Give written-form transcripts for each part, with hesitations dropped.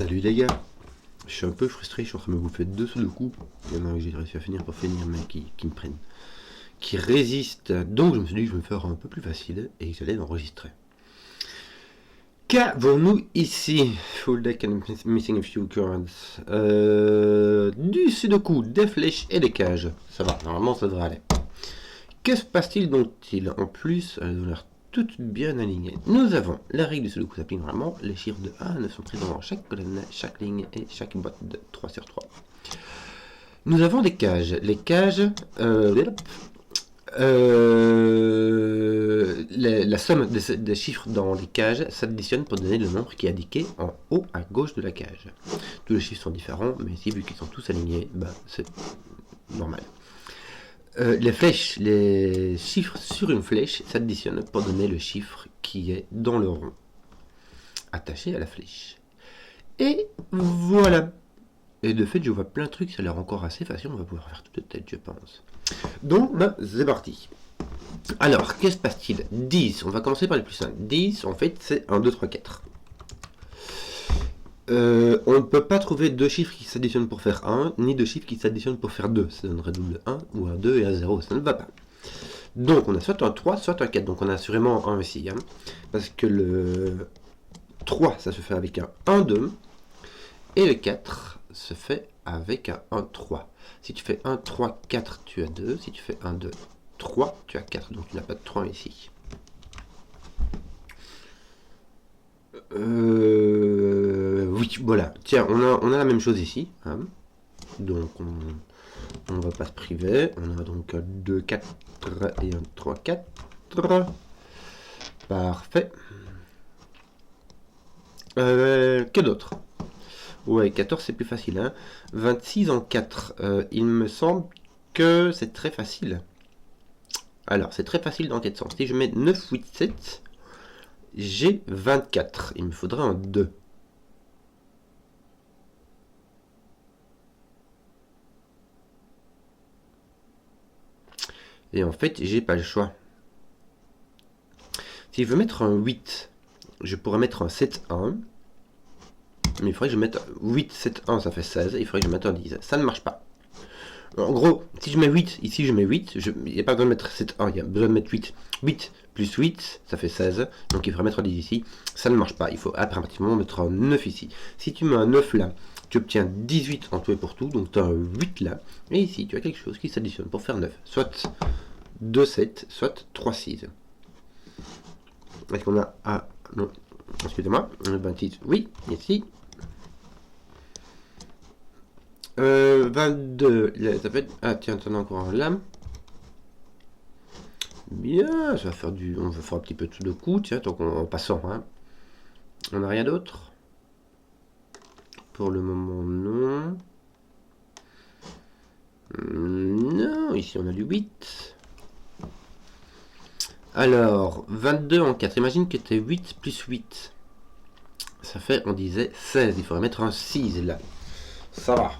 Salut les gars, je suis un peu frustré, je suis en train de me bouffer 2 sudoku. Il y en a un que j'ai réussi à finir pour finir, mais qui me prennent, qui résistent. Donc je me suis dit que je vais me faire un peu plus facile et que j'allais l'enregistrer. Qu'avons-nous ici? Full deck and missing a few cards. Du sudoku, des flèches et des cages. Ça va, normalement ça devrait aller. Que se passe-t-il donc-il? En plus, elles ont l'air toutes bien alignées. Nous avons la règle du sudoku s'applique normalement. Les chiffres de 1 à 9 sont présents dans chaque colonne, chaque ligne et chaque boîte de 3 sur 3. Nous avons des cages. Les cages... la somme des chiffres dans les cages s'additionne pour donner le nombre qui est indiqué en haut à gauche de la cage. Tous les chiffres sont différents, mais ici, vu qu'ils sont tous alignés, c'est normal. Les flèches, les chiffres sur une flèche s'additionnent pour donner le chiffre qui est dans le rond, attaché à la flèche. Et voilà. Et de fait, je vois plein de trucs, ça a l'air encore assez facile, on va pouvoir faire toute tête, je pense. Donc, c'est parti. Alors, qu'est-ce qui se passe-t-il? 10, on va commencer par les plus simples. 10, en fait, c'est 1, 2, 3, 4. On ne peut pas trouver deux chiffres qui s'additionnent pour faire 1, ni deux chiffres qui s'additionnent pour faire 2. Ça donnerait double 1 ou un 2 et un 0, ça ne va pas. Donc on a soit un 3, soit un 4. Donc on a assurément un ici. Hein, parce que le 3, ça se fait avec un 1, 2. Et le 4 se fait avec un 1, 3. Si tu fais 1, 3, 4, tu as 2. Si tu fais 1, 2, 3, tu as 4. Donc tu n'as pas de 3 ici. Oui, voilà. Tiens, on a la même chose ici. Hein. Donc, on ne va pas se priver. On a donc 2, 4 et un 3, 4. Parfait. Que d'autre? Ouais, 14 c'est plus facile. Hein. 26 en 4. Il me semble que c'est très facile. Alors, c'est très facile dans quel sens? Si je mets 9, 8, 7... j'ai 24. Il me faudra un 2. Et en fait, j'ai pas le choix. Si je veux mettre un 8, je pourrais mettre un 7, 1. Mais il faudrait que je mette 8, 7, 1, ça fait 16. Il faudrait que je mette un 10. Ça ne marche pas. En gros, si je mets 8, ici je mets 8. Il n'y a pas besoin de mettre 7, 1. Il y a besoin de mettre 8. 8 plus 8, ça fait 16. Donc il faudrait mettre un 10 ici. Ça ne marche pas. Il faut pratiquement mettre un 9 ici. Si tu mets un 9 là, tu obtiens 18 en tout et pour tout. Donc tu as un 8 là. Et ici, tu as quelque chose qui s'additionne pour faire 9. Soit 2, 7, soit 3, 6. Est-ce qu'on a... Ah, non. Excusez-moi. 26. Oui, ici. 22. Ça peut être... Ah, tiens, t'en as encore un là. Bien, ça va faire du... On va faire un petit peu tout de coup, tiens, donc en passant. Hein. On n'a rien d'autre? Pour le moment, non. Non, ici on a du 8. Alors, 22 en 4. Imagine que tu es 8 plus 8. Ça fait, on disait, 16. Il faudrait mettre un 6 là. Ça va.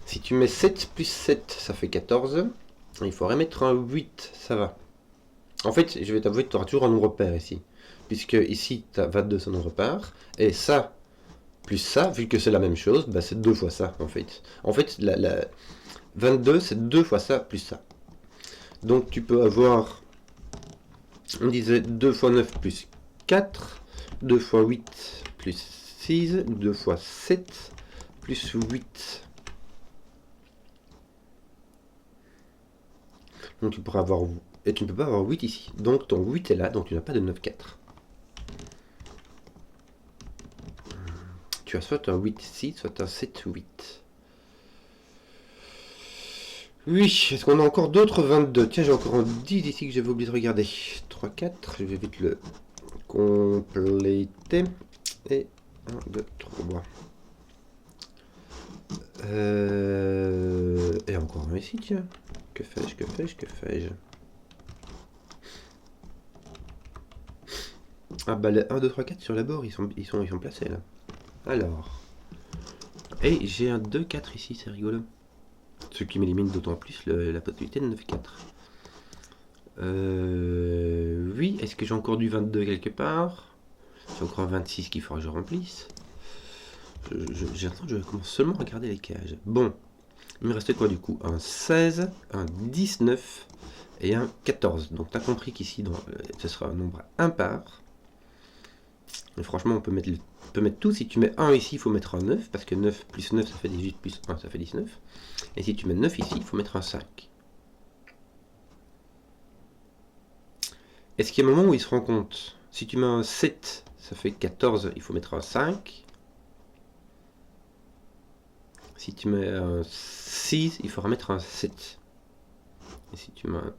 Si tu mets 7 plus 7, ça fait 14. Il faudrait mettre un 8. Ça va. En fait, je vais t'avouer que tu auras toujours un nombre pair ici. Puisque ici, tu as 22, c'est un nombre pair. Et ça, plus ça, vu que c'est la même chose, bah c'est 2 fois ça, en fait. En fait, la 22, c'est 2 fois ça, plus ça. Donc, tu peux avoir... On disait 2 fois 9 plus 4, 2 fois 8 plus 6, 2 fois 7 plus 8. Donc tu pourras avoir... Et tu ne peux pas avoir 8 ici. Donc ton 8 est là, donc tu n'as pas de 9, 4. Tu as soit un 8 ici, soit un 7, 8. Oui, est-ce qu'on a encore d'autres 22? Tiens, j'ai encore un 10 ici que j'avais oublié de regarder. 3, 4, je vais vite le compléter. Et 1, 2, 3. Et encore un ici, tiens. Que fais-je, que fais-je, que fais-je? Ah bah les 1, 2, 3, 4 sur la bord, ils sont placés là. Alors. Et j'ai un 2, 4 ici, c'est rigolo. Ce qui m'élimine d'autant plus la possibilité de 9, 4. Oui, est-ce que j'ai encore du 22 quelque part? J'ai encore un 26 qu'il faudra que je remplisse. J'ai l'impression que je commence seulement à regarder les cages. Bon, il me restait quoi du coup? Un 16, un 19 et un 14. Donc tu as compris qu'ici, ce sera un nombre impar. Et franchement, on peut mettre tout. Si tu mets 1 ici, il faut mettre un 9, parce que 9 plus 9, ça fait 18, plus 1, ça fait 19. Et si tu mets 9 ici, il faut mettre un 5. Est-ce qu'il y a un moment où il se rend compte? Si tu mets un 7, ça fait 14, il faut mettre un 5. Si tu mets un 6, il faudra mettre un 7. Et si tu mets un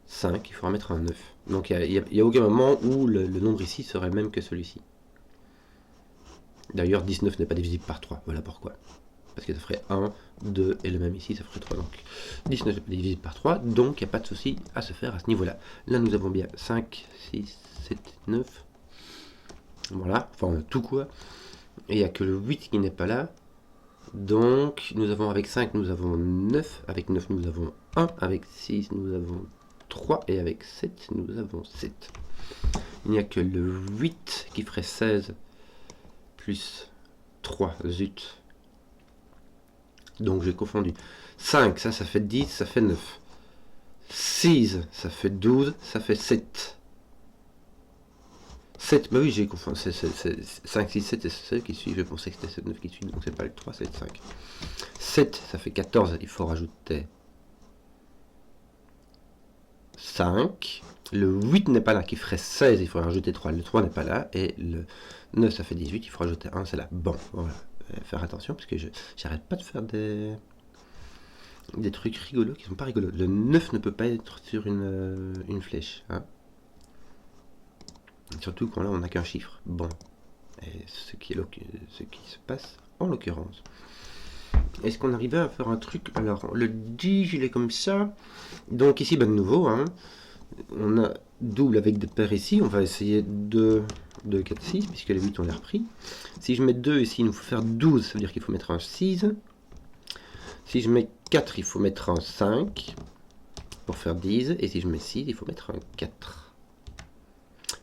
5, il faudra mettre un 9. Donc il n'y a aucun moment où le nombre ici serait le même que celui-ci. D'ailleurs, 19 n'est pas divisible par 3. Voilà pourquoi. Parce que ça ferait 1, 2, et le même ici, ça ferait 3. Donc 19 n'est pas divisible par 3, donc il n'y a pas de souci à se faire à ce niveau-là. Là, nous avons bien 5, 6, 7, 9. Voilà, enfin on a tout quoi. Et il n'y a que le 8 qui n'est pas là. Donc nous avons avec 5, nous avons 9. Avec 9, nous avons 1. Avec 6, nous avons 3. Et avec 7, nous avons 7. Il n'y a que le 8 qui ferait 16 plus 3. Zut. Donc j'ai confondu. 5, ça fait 10, ça fait 9. 6, ça fait 12, ça fait 7. 7, bah oui, j'ai confondu. 5, 6, 7, c'est celle qui suit. Je pensais que c'était 7, 9 qui suit, donc c'est pas le 3, c'est le 5. 7, ça fait 14, il faut rajouter 5. Le 8 n'est pas là, qui ferait 16, il faut rajouter 3. Le 3 n'est pas là, et le 9, ça fait 18, il faut rajouter 1, c'est là. Bon, voilà. Faire attention, parce que j'arrête pas de faire des trucs rigolos qui sont pas rigolos. Le 9 ne peut pas être sur une flèche. Hein. Surtout quand là on n'a qu'un chiffre. Bon. Et ce qui se passe en l'occurrence. Est-ce qu'on arrivait à faire un truc? Alors, le 10, il est comme ça. Donc ici, de nouveau, hein, on a double avec des paires ici. On va essayer 2, 4, 6, puisque les 8 on les repris. Si je mets 2 ici, il nous faut faire 12, ça veut dire qu'il faut mettre un 6. Si je mets 4, il faut mettre un 5 pour faire 10. Et si je mets 6, il faut mettre un 4.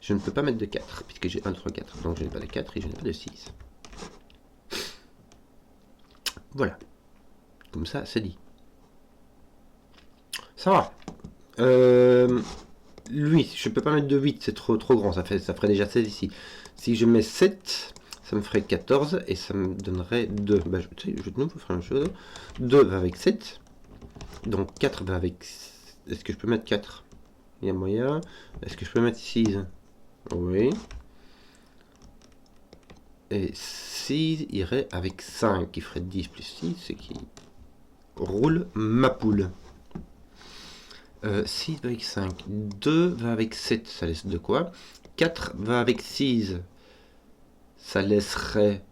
Je ne peux pas mettre de 4, puisque j'ai 1, 3, 4. Donc je n'ai pas de 4 et je n'ai pas de 6. Voilà. Comme ça, c'est dit. Ça va. 8, je ne peux pas mettre de 8, c'est trop grand. Ça ferait déjà 16 ici. Si je mets 7, ça me ferait 14 et ça me donnerait 2. Bah, je vais de nouveau faire la même chose. 2 va avec 7. Donc 4 va avec... Est-ce que je peux mettre 4? Il y a moyen. Est-ce que je peux mettre 6? Oui. Et 6 irait avec 5, qui ferait 10 plus 6, ce qui roule ma poule. 6 va avec 5. 2 va avec 7, ça laisse de quoi? 4 va avec 6, ça laisserait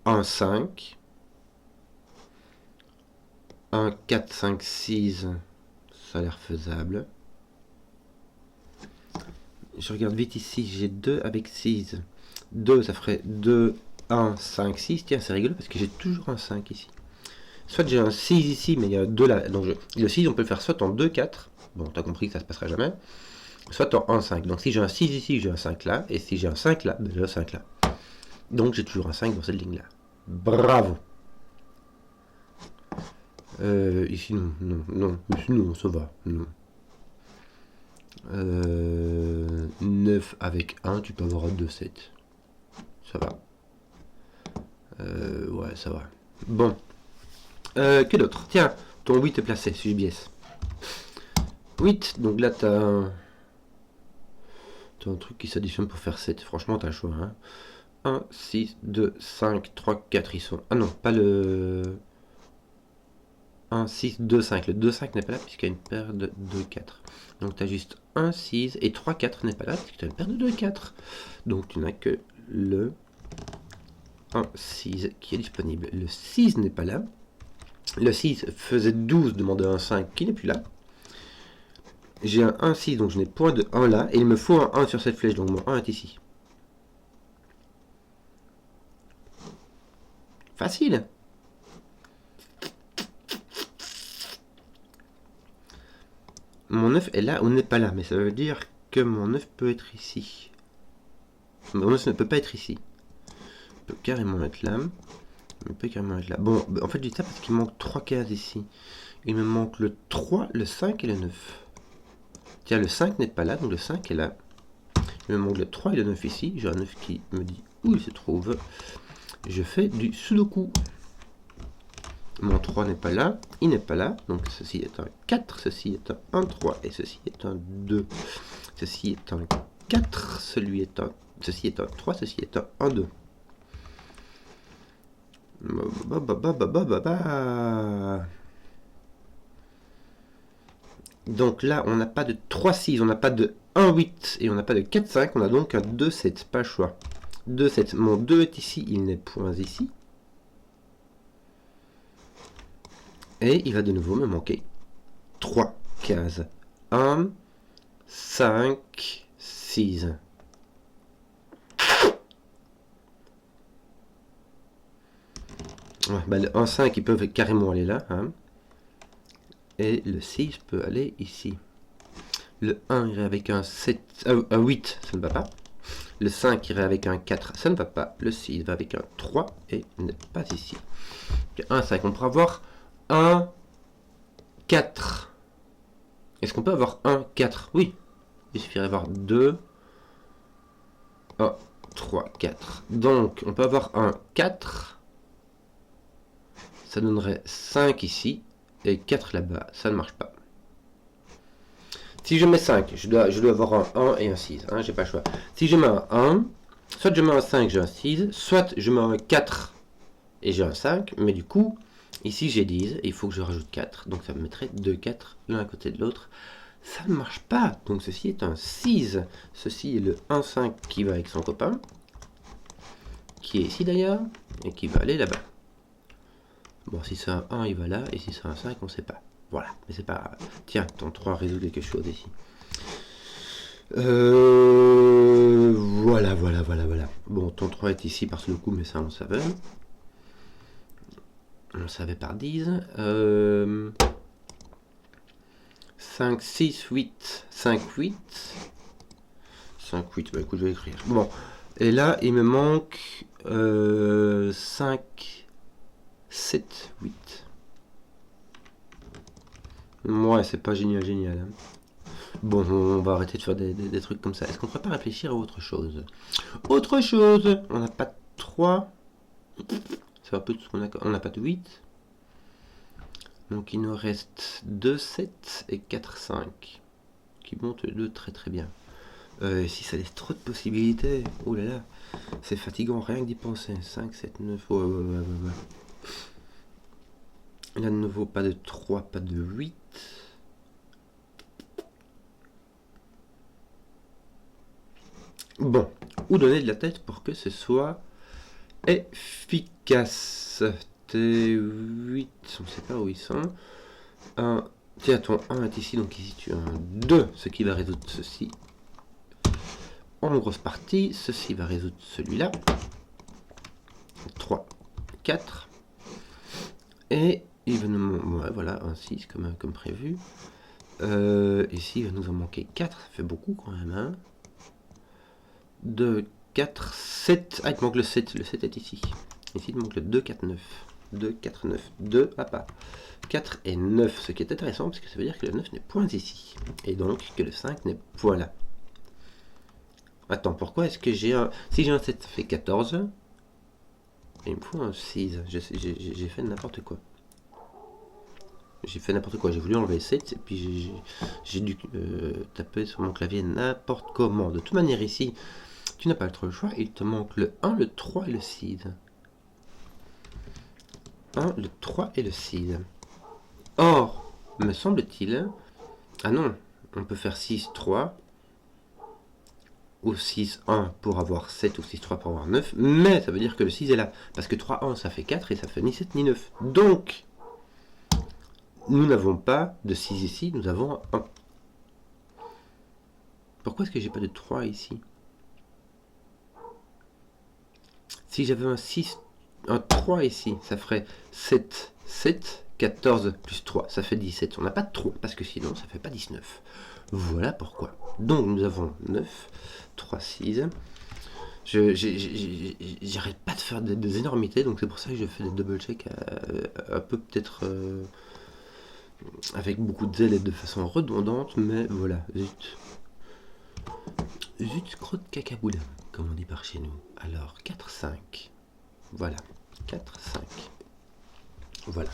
un 5. 1, 4, 5, 6, ça a l'air faisable. Je regarde vite ici, j'ai 2 avec 6. 2, ça ferait 2, 1, 5, 6. Tiens, c'est rigolo parce que j'ai toujours un 5 ici. Soit j'ai un 6 ici, mais il y a 2 là. Donc le 6, on peut le faire soit en 2, 4. Bon, tu as compris que ça se passera jamais. Soit en 1, 5. Donc si j'ai un 6 ici, j'ai un 5 là. Et si j'ai un 5 là, ben j'ai un 5 là. Donc j'ai toujours un 5 dans cette ligne-là. Bravo. Ici, non. Ici, non, ça va. Non. 9 avec 1, tu peux avoir un 2, 7. Ça va. Ouais, ça va. Bon. Que d'autre? Tiens, ton 8 est placé, JBS. 8, donc là t'as un truc qui s'additionne pour faire 7. Franchement, t'as le choix. Hein. 1, 6, 2, 5, 3, 4, ils sont... Ah non, pas le... 1, 6, 2, 5. Le 2, 5 n'est pas là puisqu'il y a une paire de 2, 4. Donc tu as juste 1, 6 et 3, 4 n'est pas là puisque tu as une paire de 2, 4. Donc tu n'as que le 1, 6 qui est disponible. Le 6 n'est pas là. Le 6 faisait 12, demandait un 5 qui n'est plus là. J'ai un 1, 6, donc je n'ai point de 1 là. Et il me faut un 1 sur cette flèche, donc mon 1 est ici. Facile. Mon 9 est là ou n'est pas là, mais ça veut dire que mon 9 peut être ici. Mon 9 ne peut pas être ici. peut carrément être là. Il peut carrément être là. Bon, en fait, je dis ça parce qu'il manque 3 cases ici. Il me manque le 3, le 5 et le 9. Tiens, le 5 n'est pas là, donc le 5 est là. Il me manque le 3 et le 9 ici. J'ai un 9 qui me dit où il se trouve. Je fais du sudoku. Mon 3 n'est pas là, il n'est pas là, donc ceci est un 4, ceci est un 3, et ceci est un 2. Ceci est un 4, ceci est un 3, ceci est un 2. Donc là, on n'a pas de 3, 6, on n'a pas de 1, 8, et on n'a pas de 4, 5, on a donc un 2, 7, pas le choix. 2, 7, mon 2 est ici, il n'est point ici. Et il va de nouveau me manquer 3 cases. 1, 5, 6. Ouais, bah le 1, 5, ils peuvent carrément aller là. Hein. Et le 6 peut aller ici. Le 1 irait avec un 7, un 8, ça ne va pas. Le 5 irait avec un 4, ça ne va pas. Le 6 va avec un 3 et n'est pas ici. 1, 5, on pourra avoir 1, 4. Est-ce qu'on peut avoir 1, 4? Oui. Il suffirait d'avoir 2, 1, 3, 4. Donc, on peut avoir un 4. Ça donnerait 5 ici. Et 4 là-bas. Ça ne marche pas. Si je mets 5, je dois avoir un 1 et un 6. Hein, j'ai pas le choix. Si je mets un 1, soit je mets un 5, j'ai un 6. Soit je mets un 4 et j'ai un 5. Mais du coup, ici j'ai 10. Et il faut que je rajoute 4. Donc ça me mettrait 2 4 l'un à côté de l'autre. Ça ne marche pas. Donc ceci est un 6. Ceci est le 1, 5 qui va avec son copain. Qui est ici d'ailleurs. Et qui va aller là-bas. Bon, si c'est un 1, il va là. Et si c'est un 5, on ne sait pas. Voilà. Mais c'est pas grave. Tiens, ton 3 résout quelque chose ici. Voilà. Bon, ton 3 est ici par le coup, mais ça on savait. On savait par 10. 5, 6, 8. 5, 8. 5, 8. Bah écoute, je vais écrire. Bon. Et là, il me manque 5, 7, 8. Ouais, c'est pas génial. Hein. Bon, on va arrêter de faire des trucs comme ça. Est-ce qu'on ne pourrait pas réfléchir à autre chose? Autre chose! On n'a pas de 3. C'est un peu tout ce qu'on a. On n'a pas de 8. Donc il nous reste 2, 7 et 4, 5. Qui montent les deux très très bien. Si ça laisse trop de possibilités. Oh là là. C'est fatigant, rien que d'y penser. 5, 7, 9. Ouais. Là de nouveau, pas de 3, pas de 8. Bon, où donner de la tête pour que ce soit efficace. T8, on ne sait pas où ils sont. Tiens, ton 1 est ici, donc ici tu as un 2, ce qui va résoudre ceci. En grosse partie, ceci va résoudre celui-là. 3, 4. Et il va nous... Ouais, voilà, un 6 comme prévu. Ici, il va nous en manquer 4, ça fait beaucoup quand même. Hein. 2, 4, 7. Ah, il te manque le 7. Le 7 est ici. Ici, il te manque le 2, 4, 9. 2, 4, 9. 2, pas. 4 et 9. Ce qui est intéressant, parce que ça veut dire que le 9 n'est point ici. Et donc, que le 5 n'est point là. Attends, pourquoi est-ce que j'ai un... Si j'ai un 7, ça fait 14. Et il me faut un 6. J'ai fait n'importe quoi. J'ai voulu enlever 7 et puis j'ai dû taper sur mon clavier n'importe comment. De toute manière, ici, tu n'as pas trop le choix. Il te manque le 1, le 3 et le 6. 1, le 3 et le 6. Or, me semble-t-il... Ah non, on peut faire 6, 3. Ou 6, 1 pour avoir 7 ou 6, 3 pour avoir 9. Mais ça veut dire que le 6 est là. Parce que 3, 1, ça fait 4 et ça fait ni 7 ni 9. Donc... Nous n'avons pas de 6 ici, nous avons un 1. Pourquoi est-ce que j'ai pas de 3 ici? Si j'avais un 6, un 3 ici, ça ferait 7, 7, 14 plus 3, ça fait 17. On n'a pas de 3, parce que sinon ça fait pas 19. Voilà pourquoi. Donc nous avons 9, 3, 6. J'arrête pas de faire des énormités, donc c'est pour ça que je fais des double checks un peu peut-être avec beaucoup de zèle et de façon redondante, mais voilà, zut. Zut, crotte cacaboula, comme on dit par chez nous. Alors, 4, 5. Voilà, 4, 5. Voilà.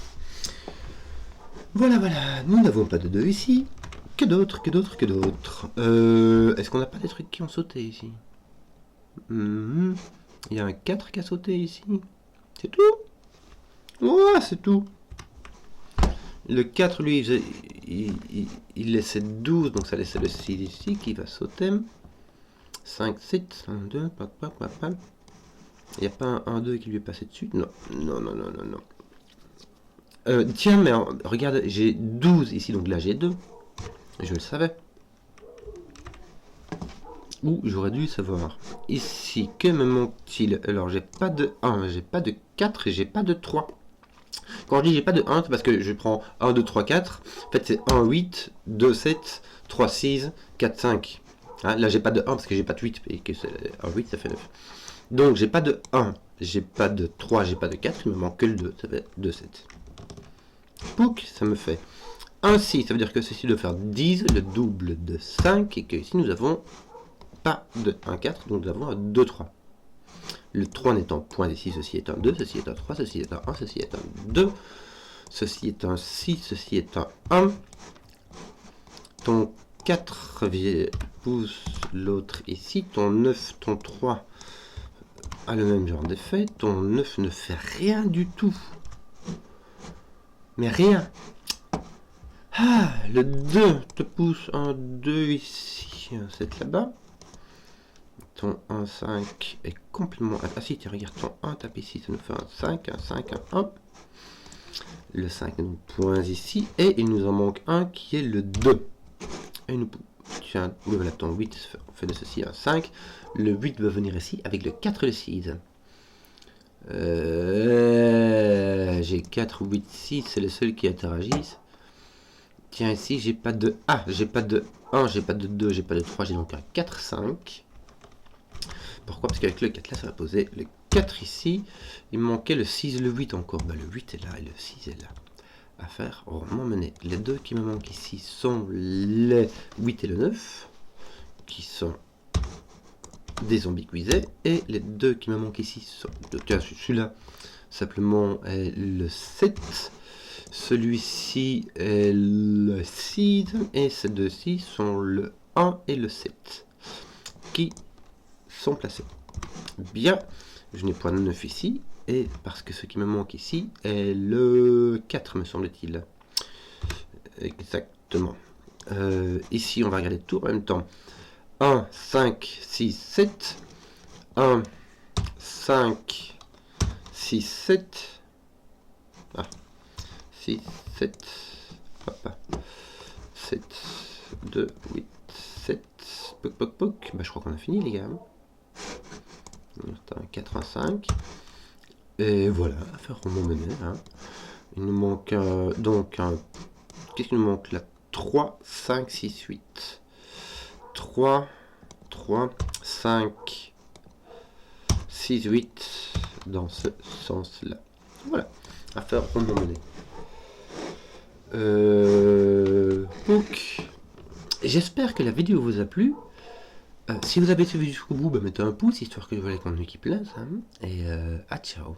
Voilà, nous n'avons pas de 2 ici. Que d'autres. Est-ce qu'on n'a pas des trucs qui ont sauté ici? Il y a un 4 qui a sauté ici. C'est tout? Ouais, c'est tout. Le 4, lui, il laissait 12, donc ça laissait le 6 ici qui va sauter. 5, 7, 1, 2, il n'y a pas un 1, 2 qui lui est passé dessus? Non. Tiens, mais regarde, j'ai 12 ici, donc là j'ai 2. Je le savais. Ou j'aurais dû le savoir. Ici, que me manque-t-il? Alors, j'ai pas de 1, j'ai pas de 4 et j'ai pas de 3. Quand je dis j'ai pas de 1, c'est parce que je prends 1, 2, 3, 4. En fait, c'est 1, 8, 2, 7, 3, 6, 4, 5. Hein, là, j'ai pas de 1 parce que j'ai pas de 8. Et que c'est 1, 8, ça fait 9. Donc, j'ai pas de 1, j'ai pas de 3, j'ai pas de 4. Il me manque que le 2. Ça fait 2, 7. Pouc, ça me fait 1, 6. Ça veut dire que ceci doit faire 10, le double de 5. Et que ici, nous avons pas de 1, 4. Donc, nous avons un 2, 3. Le 3 n'étant point ici, ceci est un 2, ceci est un 3, ceci est un 1, ceci est un 2, ceci est un 6, ceci est un 1. Ton 4 pousse l'autre ici, ton 9, ton 3 a le même genre d'effet, ton 9 ne fait rien du tout. Mais rien. Ah, le 2 te pousse un 2 ici, un 7 là-bas. Ton 1, 5 est complètement... Ah si, tiens, regarde, ton 1 tape ici, ça nous fait un 5, un 5, un 1. Le 5 nous pointe ici, et il nous en manque un qui est le 2. Et nous... Tiens, voilà, ton 8 fait de ceci un 5. Le 8 va venir ici avec le 4 et le 6. J'ai 4, 8, 6, c'est les seuls qui interagissent. Tiens, ici, j'ai pas de... Ah, j'ai pas de 1, j'ai pas de 2, j'ai pas de 3, j'ai donc un 4, 5. Pourquoi? Parce qu'avec le 4 là, ça va poser le 4 ici. Il me manquait le 6, le 8 encore. Bah, le 8 est là et le 6 est là. À faire rondement mener. Les deux qui me manquent ici sont les 8 et le 9, qui sont désambicuisés. Et les deux qui me manquent ici sont... Tiens, celui-là, simplement, est le 7. Celui-ci est le 6. Et ces deux-ci sont le 1 et le 7. Qui sont placés. Bien, je n'ai point de 9 ici, et parce que ce qui me manque ici est le 4, me semble-t-il. Exactement. Ici, on va regarder tout en même temps. 1, 5, 6, 7. 1, 5, 6, 7. Ah, 6, 7. Hop. 7, 2, 8, 7. Poc. Bah, je crois qu'on a fini, les gars. 85. Et voilà, affaire au moment mené. Hein. Il nous manque donc un... Qu'est-ce qu'il nous manque là? 3, 5, 6, 8. 3, 5, 6, 8 dans ce sens-là. Voilà, affaire au moment mené. Donc, j'espère que la vidéo vous a plu. Si vous avez suivi jusqu'au bout, bah, mettez un pouce, histoire que je vois les contenus qui plaisent. Hein. Et ciao.